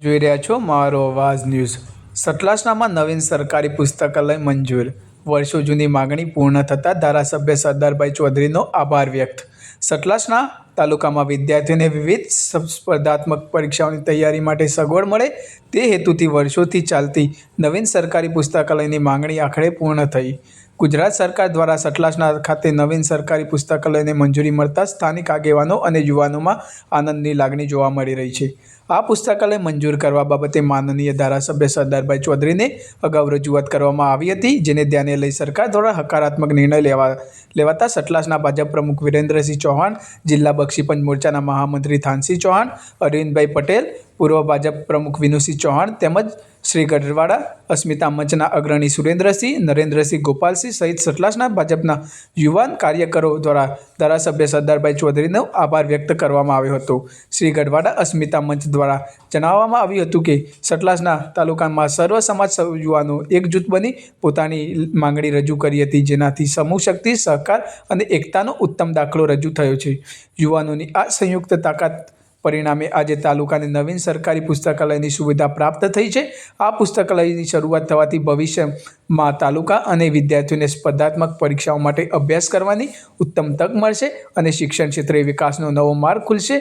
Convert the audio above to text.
જોઈ રહ્યા છો મારો અવાજ ન્યૂઝ। સતલાસણામાં નવીન સરકારી પુસ્તકાલય મંજૂર। વર્ષો જૂની માગણી પૂર્ણ થતાં ધારાસભ્ય સરદારભાઈ ચૌધરીનો આભાર વ્યક્ત। સતલાસણા તાલુકામાં વિદ્યાર્થીઓને વિવિધ સ્પર્ધાત્મક પરીક્ષાઓની તૈયારી માટે સગવડ મળે તે હેતુથી વર્ષોથી ચાલતી નવીન સરકારી પુસ્તકાલયની માગણી આખરે પૂર્ણ થઈ। ગુજરાત સરકાર દ્વારા સતલાસણા ખાતે નવીન સરકારી પુસ્તકાલયને મંજૂરી મળતા સ્થાનિક આગેવાનો અને યુવાનોમાં આનંદની લાગણી જોવા મળી રહી છે। આ પુસ્તકાલય મંજૂર કરવા બાબતે માનનીય ધારાસભ્ય સરદારભાઈ ચૌધરીને અગાઉ રજૂઆત કરવામાં આવી હતી, જેને ધ્યાને લઈ સરકાર દ્વારા હકારાત્મક નિર્ણય લેવાતા સતલાસણા ભાજપ પ્રમુખ વિરેન્દ્રસિંહ ચૌહાણ, જિલ્લા બક્ષીપંચ મોરચાના મહામંત્રી થાનસિંહ ચૌહાણ, અરવિંદભાઈ પટેલ, પૂર્વ ભાજપ પ્રમુખ વિનુસિંહ ચૌહાણ તેમજ શ્રી ગઢવાડા અસ્મિતા મંચના અગ્રણી સુરેન્દ્રસિંહ, નરેન્દ્રસિંહ, ગોપાલસિંહ સહિત સતલાસણા ભાજપના યુવાન કાર્યકરો દ્વારા ધારાસભ્ય સરદારભાઈ ચૌધરીનો આભાર વ્યક્ત કરવામાં આવ્યો હતો। શ્રી ગઢવાડા અસ્મિતા મંચ દ્વારા જણાવવામાં આવ્યું હતું કે સતલાસણા તાલુકામાં સર્વ સમાજ યુવાનો એકજૂથ બની પોતાની માંગણી રજૂ કરી હતી, જેનાથી સમૂહ શક્તિ, સહકાર અને એકતાનો ઉત્તમ દાખલો રજૂ થયો છે। યુવાનોની આ સંયુક્ત તાકાત પરિણામે આજે તાલુકાને નવીન સરકારી પુસ્તકાલયની સુવિધા પ્રાપ્ત થઈ છે। આ પુસ્તકાલયની શરૂઆત થવાથી ભવિષ્યમાં તાલુકા અને વિદ્યાર્થીઓને સ્પર્ધાત્મક પરીક્ષાઓ માટે અભ્યાસ કરવાની ઉત્તમ તક મળશે અને શિક્ષણ ક્ષેત્રે વિકાસનો નવો માર્ગ ખુલશે।